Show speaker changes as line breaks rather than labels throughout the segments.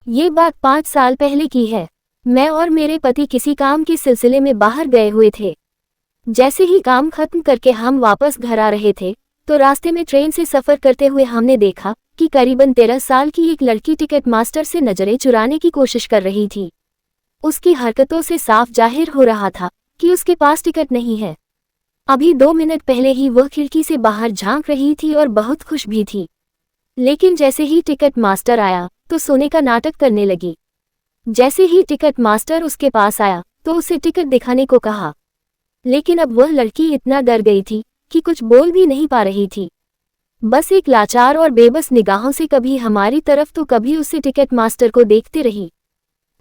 ये बात 5 साल पहले की है। मैं और मेरे पति किसी काम के सिलसिले में बाहर गए हुए थे। जैसे ही काम खत्म करके हम वापस घर आ रहे थे तो रास्ते में ट्रेन से सफर करते हुए हमने देखा कि करीबन 13 साल की एक लड़की टिकट मास्टर से नजरें चुराने की कोशिश कर रही थी। उसकी हरकतों से साफ जाहिर हो रहा था कि उसके पास टिकट नहीं है। अभी 2 मिनट पहले ही वह खिड़की से बाहर झांक रही थी और बहुत खुश भी थी। लेकिन जैसे ही टिकट मास्टर आया तो सोने का नाटक करने लगी। जैसे ही टिकट मास्टर उसके पास आया तो उसे टिकट दिखाने को कहा, लेकिन अब वह लड़की इतना डर गई थी कि कुछ बोल भी नहीं पा रही थी। बस एक लाचार और बेबस निगाहों से कभी हमारी तरफ तो कभी उसे टिकट मास्टर को देखती रही।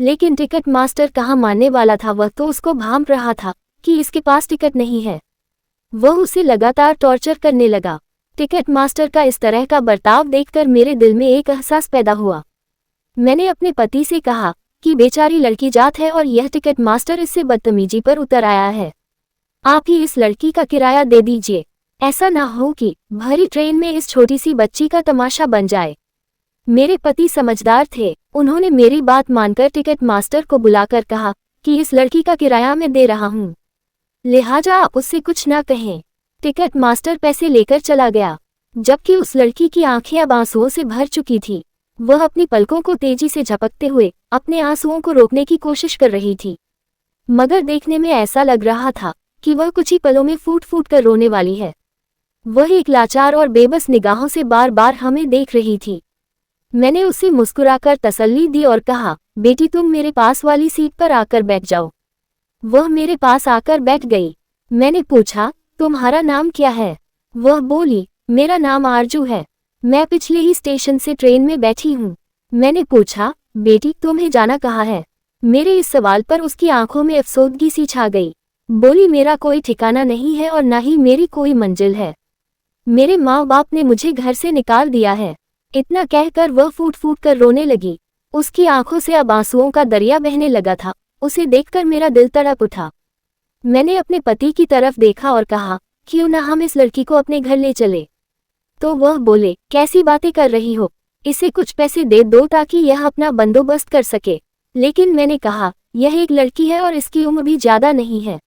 लेकिन टिकट मास्टर कहाँ मानने वाला था, वह तो उसको भांप रहा था कि इसके पास टिकट नहीं है। वह उसे लगातार टॉर्चर करने लगा। टिकट मास्टर का इस तरह का बर्ताव देखकर मेरे दिल में एक एहसास पैदा हुआ। मैंने अपने पति से कहा कि बेचारी लड़की जात है और यह टिकट मास्टर इससे बदतमीजी पर उतर आया है। आप ही इस लड़की का किराया दे दीजिए, ऐसा ना हो कि भरी ट्रेन में इस छोटी सी बच्ची का तमाशा बन जाए। मेरे पति समझदार थे। उन्होंने मेरी बात मानकर टिकट मास्टर को बुलाकर कहा कि इस लड़की का किराया मैं दे रहा हूँ, लिहाजा आप उससे कुछ ना कहें। टिकट मास्टर पैसे लेकर चला गया, जबकि उस लड़की की आंखें अब आंसुओं से भर चुकी थी। वह अपनी पलकों को तेजी से झपकते हुए अपने आंसुओं को रोकने की कोशिश कर रही थी, मगर देखने में ऐसा लग रहा था कि वह कुछ ही पलों में फूट फूट कर रोने वाली है। वह एक लाचार और बेबस निगाहों से बार बार हमें देख रही थी। मैंने उसे मुस्कुराकर तसल्ली दी और कहा, बेटी तुम मेरे पास वाली सीट पर आकर बैठ जाओ। वह मेरे पास आकर बैठ गई। मैंने पूछा, तुम्हारा नाम क्या है? वह बोली, मेरा नाम आरजू है, मैं पिछले ही स्टेशन से ट्रेन में बैठी हूँ। मैंने पूछा, बेटी तुम्हें जाना कहाँ है? मेरे इस सवाल पर उसकी आंखों में अफसोदगी सी छा गई। बोली, मेरा कोई ठिकाना नहीं है और न ही मेरी कोई मंजिल है। मेरे माँ बाप ने मुझे घर से निकाल दिया है। इतना कहकर वह फूट फूट कर रोने लगी। उसकी आंखों से अब आंसुओं का दरिया बहने लगा था। उसे देखकर मेरा दिल तड़प उठा। मैंने अपने पति की तरफ देखा और कहा, क्यों ना हम इस लड़की को अपने घर ले चले? तो वह बोले, कैसी बातें कर रही हो, इसे कुछ पैसे दे दो ताकि यह अपना बंदोबस्त कर सके। लेकिन मैंने कहा, यह एक लड़की है और इसकी उम्र भी ज्यादा नहीं है।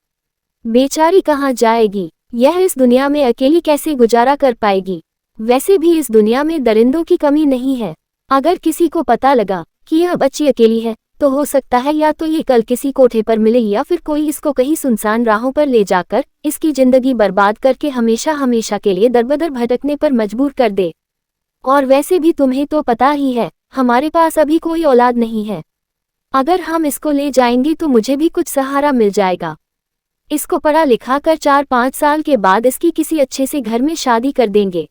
बेचारी कहाँ जाएगी? यह इस दुनिया में अकेली कैसे गुजारा कर पाएगी? वैसे भी इस दुनिया में दरिंदों की कमी नहीं है। अगर किसी को पता लगा कि यह बच्ची अकेली है तो हो सकता है या तो ये कल किसी कोठे पर मिले या फिर कोई इसको कहीं सुनसान राहों पर ले जाकर इसकी जिंदगी बर्बाद करके हमेशा हमेशा के लिए दरबदर भटकने पर मजबूर कर दे। और वैसे भी तुम्हें तो पता ही है, हमारे पास अभी कोई औलाद नहीं है। अगर हम इसको ले जाएंगे तो मुझे भी कुछ सहारा मिल जाएगा। इसको पढ़ा लिखा कर 4-5 साल के बाद इसकी किसी अच्छे से घर में शादी कर देंगे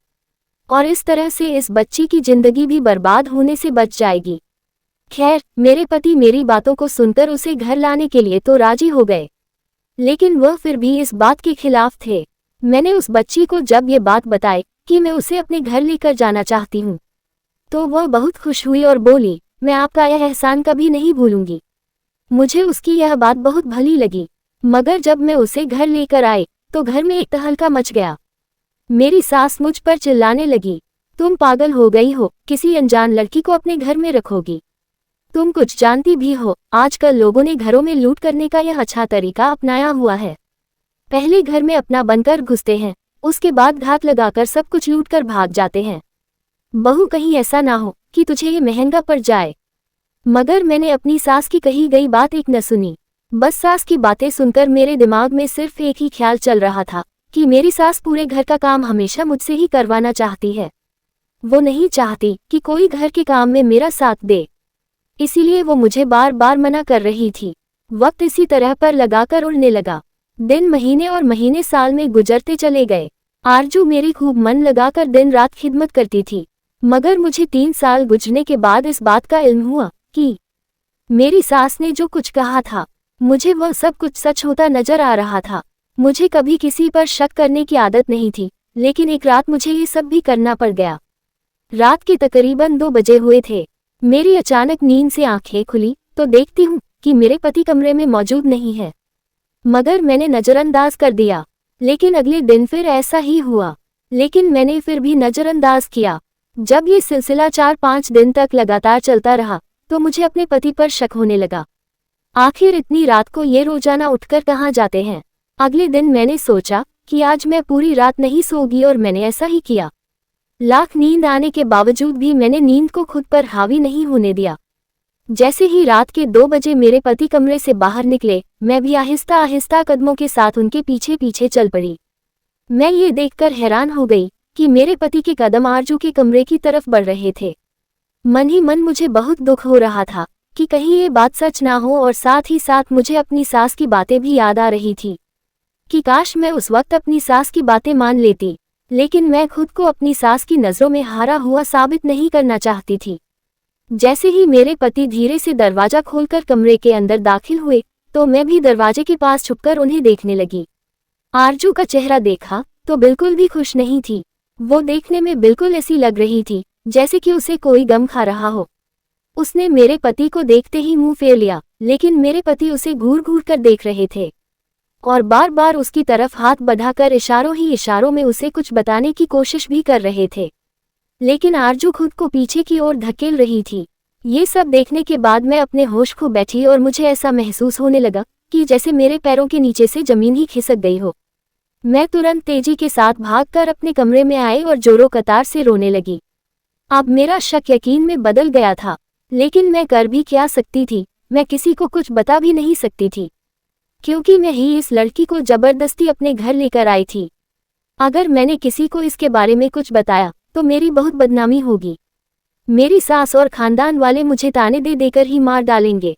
और इस तरह से इस बच्ची की जिंदगी भी बर्बाद होने से बच जाएगी। खैर, मेरे पति मेरी बातों को सुनकर उसे घर लाने के लिए तो राजी हो गए, लेकिन वह फिर भी इस बात के खिलाफ थे। मैंने उस बच्ची को जब ये बात बताई कि मैं उसे अपने घर लेकर जाना चाहती हूँ तो वह बहुत खुश हुई और बोली, मैं आपका यह एहसान कभी नहीं भूलूंगी। मुझे उसकी यह बात बहुत भली लगी, मगर जब मैं उसे घर लेकर आई तो घर में एक तहलका मच गया। मेरी सास मुझ पर चिल्लाने लगी, तुम पागल हो गई हो, किसी अनजान लड़की को अपने घर में रखोगी? तुम कुछ जानती भी हो, आजकल लोगों ने घरों में लूट करने का यह अच्छा तरीका अपनाया हुआ है। पहले घर में अपना बनकर घुसते हैं, उसके बाद घात लगाकर सब कुछ लूट कर भाग जाते हैं। बहू, कहीं ऐसा ना हो कि तुझे ये महंगा पड़ जाए। मगर मैंने अपनी सास की कही गई बात एक न सुनी। बस सास की बातें सुनकर मेरे दिमाग में सिर्फ एक ही ख्याल चल रहा था कि मेरी सास पूरे घर का काम हमेशा मुझसे ही करवाना चाहती है। वो नहीं चाहती कि कोई घर के काम में मेरा साथ दे, इसीलिए वो मुझे बार बार मना कर रही थी। वक्त इसी तरह पर लगाकर उड़ने लगा। दिन महीने और महीने साल में गुजरते चले गए। आरजू मेरी खूब मन लगाकर दिन रात खिदमत करती थी, मगर मुझे 3 साल गुजरने के बाद इस बात का इल्म हुआ कि मेरी सास ने जो कुछ कहा था, मुझे वह सब कुछ सच होता नजर आ रहा था। मुझे कभी किसी पर शक करने की आदत नहीं थी, लेकिन एक रात मुझे ये सब भी करना पड़ गया। रात के तकरीबन 2 बजे हुए थे। मेरी अचानक नींद से आंखें खुली तो देखती हूँ कि मेरे पति कमरे में मौजूद नहीं है, मगर मैंने नजरअंदाज कर दिया। लेकिन अगले दिन फिर ऐसा ही हुआ, लेकिन मैंने फिर भी नजरअंदाज किया। जब ये सिलसिला 4-5 दिन तक लगातार चलता रहा तो मुझे अपने पति पर शक होने लगा। आखिर इतनी रात को ये रोजाना उठकर कहाँ जाते हैं। अगले दिन मैंने सोचा कि आज मैं पूरी रात नहीं सोऊंगी और मैंने ऐसा ही किया। लाख नींद आने के बावजूद भी मैंने नींद को खुद पर हावी नहीं होने दिया। जैसे ही रात के 2 बजे मेरे पति कमरे से बाहर निकले, मैं भी आहिस्ता आहिस्ता कदमों के साथ उनके पीछे पीछे चल पड़ी। मैं ये देखकर हैरान हो गई कि मेरे पति के कदम आरजू के कमरे की तरफ बढ़ रहे थे। मन ही मन मुझे बहुत दुख हो रहा था कि कहीं ये बात सच ना हो, और साथ ही साथ मुझे अपनी सास की बातें भी याद आ रही थी कि काश मैं उस वक्त अपनी सास की बातें मान लेती, लेकिन मैं खुद को अपनी सास की नज़रों में हारा हुआ साबित नहीं करना चाहती थी। जैसे ही मेरे पति धीरे से दरवाजा खोलकर कमरे के अंदर दाखिल हुए, तो मैं भी दरवाजे के पास छुपकर उन्हें देखने लगी। आरजू का चेहरा देखा तो बिल्कुल भी खुश नहीं थी। वो देखने में बिल्कुल ऐसी लग रही थी जैसे कि उसे कोई गम खा रहा हो। उसने मेरे पति को देखते ही मुंह फेर लिया, लेकिन मेरे पति उसे घूर घूर कर देख रहे थे और बार बार उसकी तरफ हाथ बढ़ाकर इशारों ही इशारों में उसे कुछ बताने की कोशिश भी कर रहे थे, लेकिन आरजू खुद को पीछे की ओर धकेल रही थी। ये सब देखने के बाद मैं अपने होश खो बैठी और मुझे ऐसा महसूस होने लगा कि जैसे मेरे पैरों के नीचे से जमीन ही खिसक गई हो। मैं तुरंत तेजी के साथ भागकर अपने कमरे में आई और जोरों कतार से रोने लगी। अब मेरा शक यकीन में बदल गया था, लेकिन मैं कर भी क्या सकती थी। मैं किसी को कुछ बता भी नहीं सकती थी, क्योंकि मैं ही इस लड़की को जबरदस्ती अपने घर लेकर आई थी। अगर मैंने किसी को इसके बारे में कुछ बताया तो मेरी बहुत बदनामी होगी। मेरी सास और खानदान वाले मुझे ताने दे देकर ही मार डालेंगे।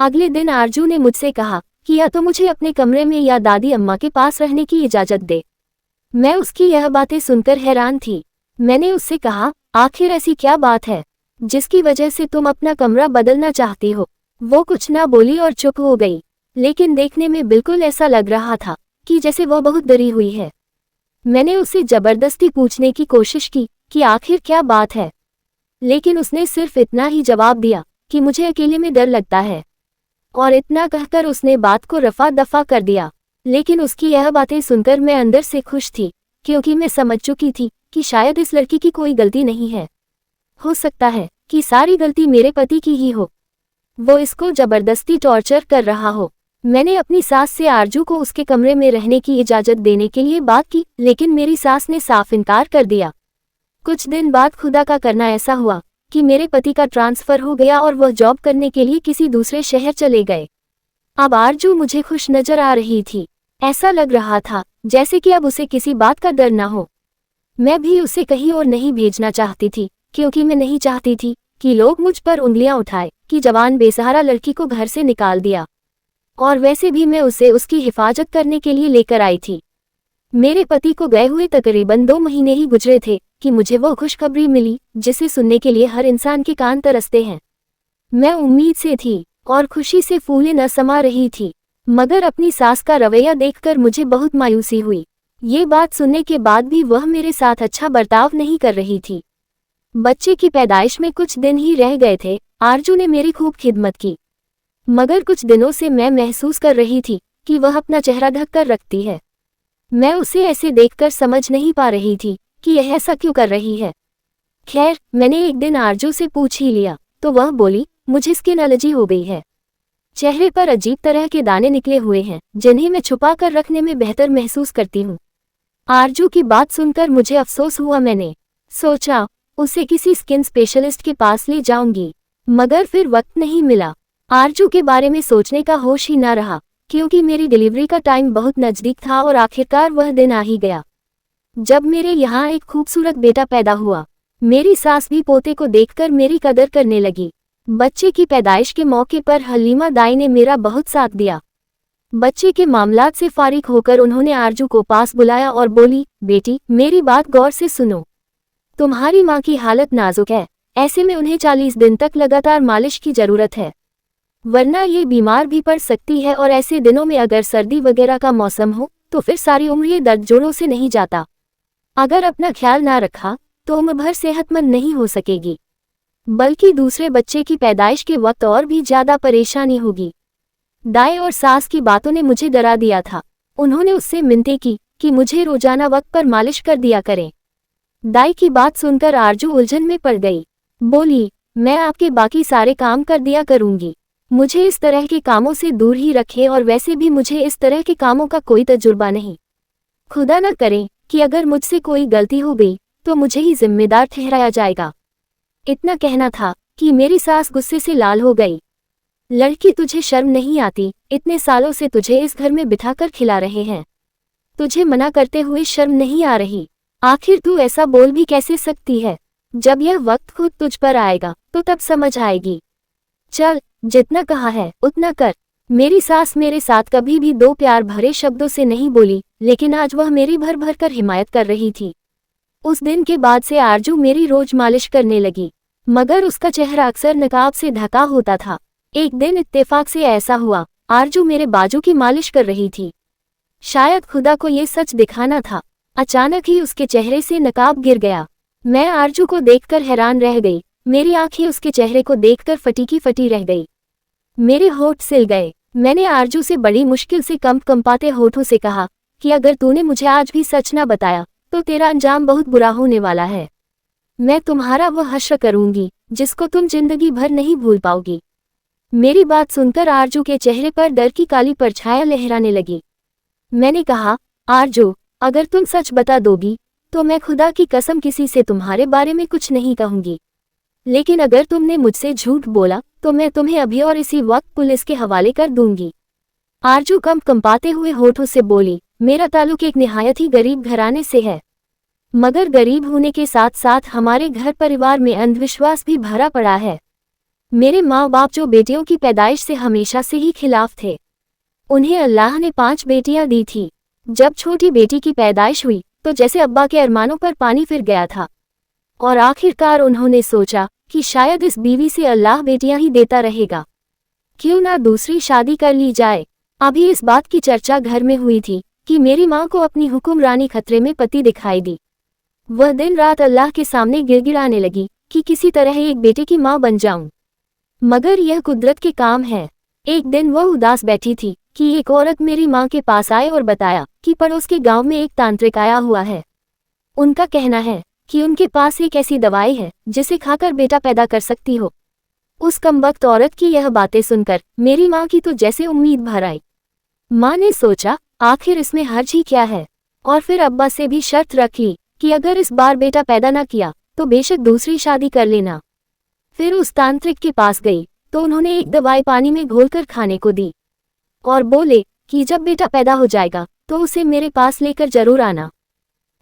अगले दिन आरजू ने मुझसे कहा कि या तो मुझे अपने कमरे में या दादी अम्मा के पास रहने की इजाजत दे। मैं उसकी यह बातें सुनकर हैरान थी। मैंने उससे कहा, आखिर ऐसी क्या बात है जिसकी वजह से तुम अपना कमरा बदलना चाहती हो। वो कुछ ना बोली और चुप हो गई, लेकिन देखने में बिल्कुल ऐसा लग रहा था कि जैसे वह बहुत डरी हुई है। मैंने उससे जबरदस्ती पूछने की कोशिश की कि आखिर क्या बात है, लेकिन उसने सिर्फ इतना ही जवाब दिया कि मुझे अकेले में डर लगता है, और इतना कहकर उसने बात को रफा दफा कर दिया। लेकिन उसकी यह बातें सुनकर मैं अंदर से खुश थी, क्योंकि मैं समझ चुकी थी कि शायद इस लड़की की कोई गलती नहीं है। हो सकता है कि सारी गलती मेरे पति की ही हो, वो इसको जबरदस्ती टॉर्चर कर रहा हो। मैंने अपनी सास से आरजू को उसके कमरे में रहने की इजाजत देने के लिए बात की, लेकिन मेरी सास ने साफ इनकार कर दिया। कुछ दिन बाद खुदा का करना ऐसा हुआ कि मेरे पति का ट्रांसफर हो गया और वह जॉब करने के लिए किसी दूसरे शहर चले गए। अब आरजू मुझे खुश नजर आ रही थी। ऐसा लग रहा था जैसे कि अब उसे किसी बात का डर न हो। मैं भी उसे कहीं और नहीं भेजना चाहती थी, क्योंकि मैं नहीं चाहती थी कि लोग मुझ पर उंगलियां उठाए कि जवान बेसहारा लड़की को घर से निकाल दिया। और वैसे भी मैं उसे उसकी हिफाजत करने के लिए लेकर आई थी। मेरे पति को गए हुए तकरीबन 2 महीने ही गुजरे थे कि मुझे वो खुशखबरी मिली जिसे सुनने के लिए हर इंसान के कान तरसते हैं। मैं उम्मीद से थी और खुशी से फूले न समा रही थी, मगर अपनी सास का रवैया देखकर मुझे बहुत मायूसी हुई। ये बात सुनने के बाद भी वह मेरे साथ अच्छा बर्ताव नहीं कर रही थी। बच्चे की पैदाइश में कुछ दिन ही रह गए थे। आरजू ने मेरी खूब खिदमत की, मगर कुछ दिनों से मैं महसूस कर रही थी कि वह अपना चेहरा ढक कर रखती है। मैं उसे ऐसे देखकर समझ नहीं पा रही थी कि यह ऐसा क्यों कर रही है। खैर, मैंने एक दिन आरजू से पूछ ही लिया तो वह बोली, मुझे स्किन एलर्जी हो गई है। चेहरे पर अजीब तरह के दाने निकले हुए हैं जिन्हें मैं छुपा कर रखने में बेहतर महसूस करती हूँ। आरजू की बात सुनकर मुझे अफसोस हुआ। मैंने सोचा उसे किसी स्किन स्पेशलिस्ट के पास ले जाऊंगी, मगर फिर वक्त नहीं मिला। आरजू के बारे में सोचने का होश ही ना रहा, क्योंकि मेरी डिलीवरी का टाइम बहुत नज़दीक था और आखिरकार वह दिन आ ही गया जब मेरे यहाँ एक खूबसूरत बेटा पैदा हुआ। मेरी सास भी पोते को देखकर मेरी कदर करने लगी। बच्चे की पैदाइश के मौके पर हलीमा दाई ने मेरा बहुत साथ दिया। बच्चे के मामलात से फारिग होकर उन्होंने आरजू को पास बुलाया और बोली, बेटी, मेरी बात गौर से सुनो। तुम्हारी माँ की हालत नाजुक है, ऐसे में उन्हें 40 दिन तक लगातार मालिश की जरूरत है, वरना ये बीमार भी पड़ सकती है। और ऐसे दिनों में अगर सर्दी वगैरह का मौसम हो तो फिर सारी उम्र ये दर्द जोड़ों से नहीं जाता। अगर अपना ख्याल ना रखा तो उम्र भर सेहतमंद नहीं हो सकेगी, बल्कि दूसरे बच्चे की पैदाइश के वक्त और भी ज्यादा परेशानी होगी। दाई और सास की बातों ने मुझे डरा दिया था। उन्होंने उससे मिन्नतें की कि मुझे रोजाना वक्त पर मालिश कर दिया करें। दाई की बात सुनकर आरजू उलझन में पड़ गई। बोली, मैं आपके बाकी सारे काम कर दिया करूंगी। मुझे इस तरह के कामों से दूर ही रखें, और वैसे भी मुझे इस तरह के कामों का कोई तजुर्बा नहीं। खुदा न करे कि अगर मुझसे कोई गलती हो गई तो मुझे ही जिम्मेदार ठहराया जाएगा। इतना कहना था कि मेरी सास गुस्से से लाल हो गई। लड़की, तुझे शर्म नहीं आती? इतने सालों से तुझे इस घर में बिठाकर खिला रहे हैं, तुझे मना करते हुए शर्म नहीं आ रही? आखिर तू ऐसा बोल भी कैसे सकती है? जब यह वक्त खुद तुझ पर आएगा तो तब समझ आएगी। चल, जितना कहा है उतना कर। मेरी सास मेरे साथ कभी भी दो प्यार भरे शब्दों से नहीं बोली, लेकिन आज वह मेरी भर भर कर हिमायत कर रही थी। उस दिन के बाद से आरजू मेरी रोज मालिश करने लगी, मगर उसका चेहरा अक्सर नकाब से ढका होता था। एक दिन इत्तेफाक से ऐसा हुआ, आरजू मेरे बाजू की मालिश कर रही थी। शायद खुदा को ये सच दिखाना था। अचानक ही उसके चेहरे से नकाब गिर गया। मैं आरजू को देखकर हैरान रह गई। मेरी आंखें उसके चेहरे को देखकर फटी की फटी रह गई। मेरे होठ सिल गए। मैंने आरजू से बड़ी मुश्किल से कंपाते होठों से कहा कि अगर तूने मुझे आज भी सच न बताया तो तेरा अंजाम बहुत बुरा होने वाला है। मैं तुम्हारा वह हश्र करूंगी जिसको तुम जिंदगी भर नहीं भूल पाओगी। मेरी बात सुनकर आरजू के चेहरे पर डर की काली परछाया लहराने लगी। मैंने कहा, आरजू, अगर तुम सच बता दोगी तो मैं खुदा की कसम किसी से तुम्हारे बारे में कुछ नहीं कहूंगी, लेकिन अगर तुमने मुझसे झूठ बोला तो मैं तुम्हें अभी और इसी वक्त पुलिस के हवाले कर दूंगी। आरजू कंपाते हुए होठों से बोली, मेरा ताल्लुक एक निहायत ही गरीब घराने से है, मगर गरीब होने के साथ साथ हमारे घर परिवार में अंधविश्वास भी भरा पड़ा है। मेरे माँ बाप जो बेटियों की पैदाइश से हमेशा से ही खिलाफ थे, उन्हें अल्लाह ने 5 बेटियां दी थी। जब छोटी बेटी की पैदाइश हुई तो जैसे अब्बा के अरमानों पर पानी फिर गया था, और आखिरकार उन्होंने सोचा कि शायद इस बीवी से अल्लाह बेटियां ही देता रहेगा, क्यों ना दूसरी शादी कर ली जाए। अभी इस बात की चर्चा घर में हुई थी कि मेरी माँ को अपनी हुक्मरानी खतरे में पति दिखाई दी। वह दिन रात अल्लाह के सामने गिड़गिड़ाने लगी कि किसी तरह एक बेटे की माँ बन जाऊं, मगर यह कुदरत के काम है। एक दिन वह उदास बैठी थी कि एक औरत मेरी माँ के पास आए और बताया कि पड़ोस के गांव में एक तांत्रिक आया हुआ है। उनका कहना है कि उनके पास एक ऐसी दवाई है जिसे खाकर बेटा पैदा कर सकती हो। उस कमबख्त औरत की यह बातें सुनकर मेरी माँ की तो जैसे उम्मीद भर आई। माँ ने सोचा, आखिर इसमें हर्ज ही क्या है, और फिर अब्बा से भी शर्त रख ली कि अगर इस बार बेटा पैदा न किया तो बेशक दूसरी शादी कर लेना। फिर उस तांत्रिक के पास गई तो उन्होंने एक दवाई पानी में घोलकर खाने को दी और बोले कि जब बेटा पैदा हो जाएगा तो उसे मेरे पास लेकर जरूर आना,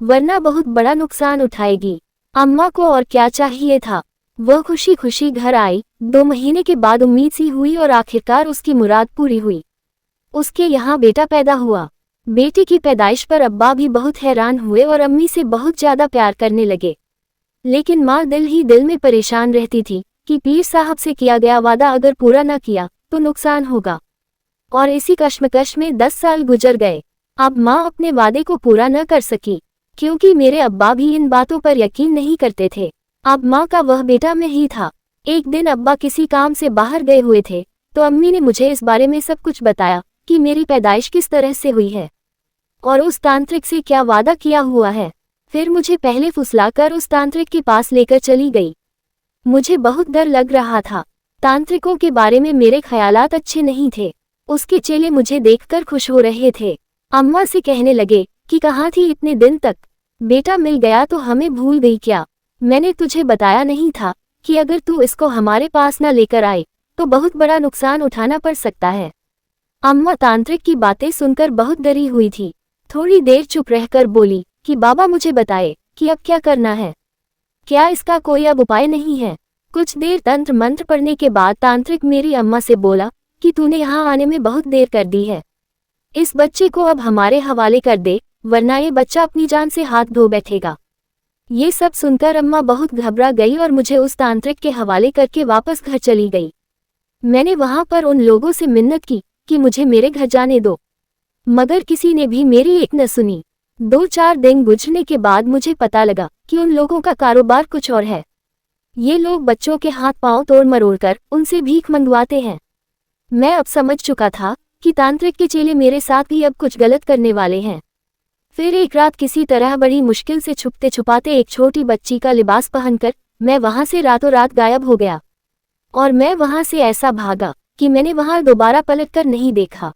वरना बहुत बड़ा नुकसान उठाएगी। अम्मा को और क्या चाहिए था, वह खुशी खुशी घर आई। 2 महीने के बाद उम्मीद सी हुई और आखिरकार उसकी मुराद पूरी हुई। उसके यहाँ बेटा पैदा हुआ। बेटी की पैदाइश पर अब्बा भी बहुत हैरान हुए और अम्मी से बहुत ज्यादा प्यार करने लगे, लेकिन माँ दिल ही दिल में परेशान रहती थी कि पीर साहब से किया गया वादा अगर पूरा न किया तो नुकसान होगा। और इसी कश्मकश में 10 साल गुजर गए। अब माँ अपने वादे को पूरा न कर सकी, क्योंकि मेरे अब्बा भी इन बातों पर यकीन नहीं करते थे। अब माँ का वह बेटा मैं ही था। एक दिन अब्बा किसी काम से बाहर गए हुए थे तो अम्मी ने मुझे इस बारे में सब कुछ बताया कि मेरी पैदाइश किस तरह से हुई है और उस तांत्रिक से क्या वादा किया हुआ है। फिर मुझे पहले फुसलाकर उस तांत्रिक के पास लेकर चली गई। मुझे बहुत डर लग रहा था। तांत्रिकों के बारे में मेरे ख्यालात अच्छे नहीं थे। उसके चेले मुझे देखकर खुश हो रहे थे। अम्मा से कहने लगे कि कहाँ थी इतने दिन तक, बेटा मिल गया तो हमें भूल गई क्या? मैंने तुझे बताया नहीं था कि अगर तू इसको हमारे पास न लेकर आए तो बहुत बड़ा नुकसान उठाना पड़ सकता है। अम्मा तांत्रिक की बातें सुनकर बहुत डरी हुई थी। थोड़ी देर चुप रहकर बोली कि बाबा मुझे बताए कि अब क्या करना है, क्या इसका कोई अब उपाय नहीं है? कुछ देर तंत्र मंत्र पढ़ने के बाद तांत्रिक मेरी अम्मा से बोला कि तूने यहाँ आने में बहुत देर कर दी है, इस बच्चे को अब हमारे हवाले कर दे, वरना ये बच्चा अपनी जान से हाथ धो बैठेगा। ये सब सुनकर अम्मा बहुत घबरा गई और मुझे उस तांत्रिक के हवाले करके वापस घर चली गई। मैंने वहां पर उन लोगों से मिन्नत की कि मुझे मेरे घर जाने दो, मगर किसी ने भी मेरी एक न सुनी। 2-4 दिन गुजरने के बाद मुझे पता लगा कि उन लोगों का कारोबार कुछ और है। ये लोग बच्चों के हाथ पांव तोड़ मरोड़ कर उनसे भीख मंगवाते हैं। मैं अब समझ चुका था कि तांत्रिक के चेले मेरे साथ भी अब कुछ गलत करने वाले हैं। फिर एक रात किसी तरह बड़ी मुश्किल से छुपते छुपाते एक छोटी बच्ची का लिबास पहनकर मैं वहां से रातों रात गायब हो गया। और मैं वहां से ऐसा भागा कि मैंने वहां दोबारा पलटकर नहीं देखा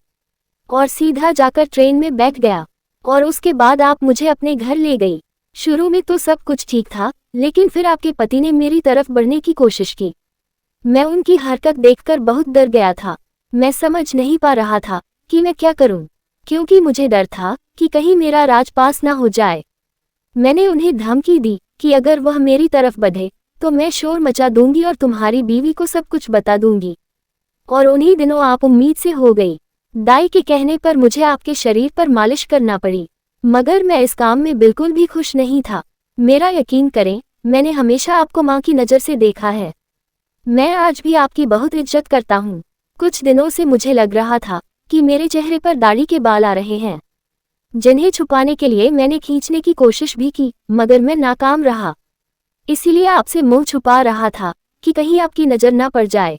और सीधा जाकर ट्रेन में बैठ गया। और उसके बाद आप मुझे अपने घर ले गई। शुरू में तो सब कुछ ठीक था, लेकिन फिर आपके पति ने मेरी तरफ बढ़ने की कोशिश की। मैं उनकी हरकत देखकर बहुत डर गया था। मैं समझ नहीं पा रहा था कि मैं क्या करूं, क्योंकि मुझे डर था कि कहीं मेरा राज पास ना हो जाए। मैंने उन्हें धमकी दी कि अगर वह मेरी तरफ बढ़े तो मैं शोर मचा दूंगी और तुम्हारी बीवी को सब कुछ बता दूंगी। और उन्हीं दिनों आप उम्मीद से हो गई। दाई के कहने पर मुझे आपके शरीर पर मालिश करना पड़ी, मगर मैं इस काम में बिल्कुल भी खुश नहीं था। मेरा यकीन करें, मैंने हमेशा आपको माँ की नज़र से देखा है। मैं आज भी आपकी बहुत इज्जत करता हूँ। कुछ दिनों से मुझे लग रहा था कि मेरे चेहरे पर दाढ़ी के बाल आ रहे हैं, जिन्हें छुपाने के लिए मैंने खींचने की कोशिश भी की, मगर मैं नाकाम रहा। इसीलिए आपसे मुंह छुपा रहा था कि कहीं आपकी नज़र ना पड़ जाए।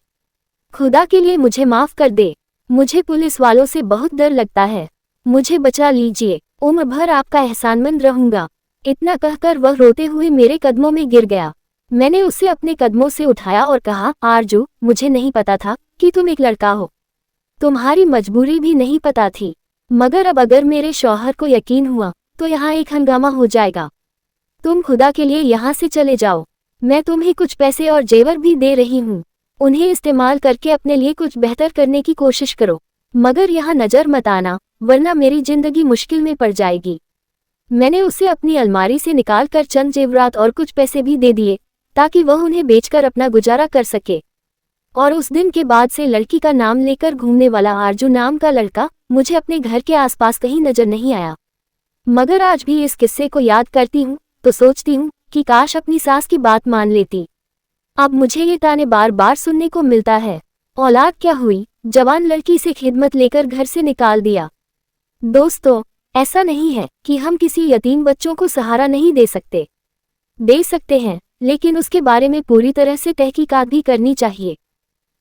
खुदा के लिए मुझे माफ़ कर दे। मुझे पुलिस वालों से बहुत डर लगता है। मुझे बचा लीजिए, उम्र भर आपका एहसानमंद रहूंगा। इतना कहकर वह रोते हुए मेरे कदमों में गिर गया। मैंने उसे अपने कदमों से उठाया और कहा, आरजू, मुझे नहीं पता था कि तुम एक लड़का हो। तुम्हारी मजबूरी भी नहीं पता थी, मगर अब अगर मेरे शौहर को यकीन हुआ तो यहाँ एक हंगामा हो जाएगा। तुम खुदा के लिए यहाँ से चले जाओ। मैं तुम्हें कुछ पैसे और जेवर भी दे रही हूँ। उन्हें इस्तेमाल करके अपने लिए कुछ बेहतर करने की कोशिश करो, मगर यहाँ नज़र मत आना, वरना मेरी जिंदगी मुश्किल में पड़ जाएगी। मैंने उसे अपनी अलमारी से निकालकर चंद जेवरात और कुछ पैसे भी दे दिए ताकि वह उन्हें बेचकर अपना गुजारा कर सके। और उस दिन के बाद से लड़की का नाम लेकर घूमने वाला आरजू नाम का लड़का मुझे अपने घर के आसपास कहीं नजर नहीं आया। मगर आज भी इस किस्से को याद करती हूँ तो सोचती हूँ कि काश अपनी सास की बात मान लेती। अब मुझे ये ताने बार बार सुनने को मिलता है, औलाद क्या हुई, जवान लड़की से खिदमत लेकर घर से निकाल दिया। दोस्तों, ऐसा नहीं है कि हम किसी यतीम बच्चों को सहारा नहीं दे सकते हैं, लेकिन उसके बारे में पूरी तरह से तहकीकात भी करनी चाहिए।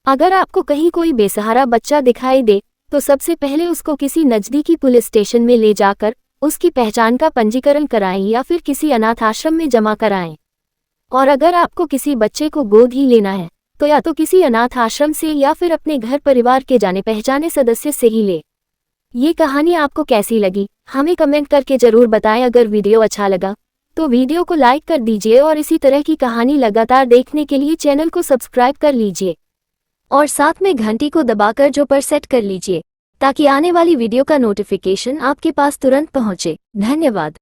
अगर आपको कहीं कोई बेसहारा बच्चा दिखाई दे तो सबसे पहले उसको किसी नज़दीकी पुलिस स्टेशन में ले जाकर उसकी पहचान का पंजीकरण कराएं या फिर किसी अनाथ आश्रम में जमा कराएं। और अगर आपको किसी बच्चे को गोद ही लेना है तो या तो किसी अनाथ आश्रम से या फिर अपने घर परिवार के जाने पहचाने सदस्य से ही ले। ये कहानी आपको कैसी लगी हमें कमेंट करके जरूर बताएं। अगर वीडियो अच्छा लगा तो वीडियो को लाइक कर दीजिए और इसी तरह की कहानी लगातार देखने के लिए चैनल को सब्सक्राइब कर लीजिए और साथ में घंटी को दबाकर जो पर सेट कर लीजिए ताकि आने वाली वीडियो का नोटिफिकेशन आपके पास तुरंत पहुंचे। धन्यवाद।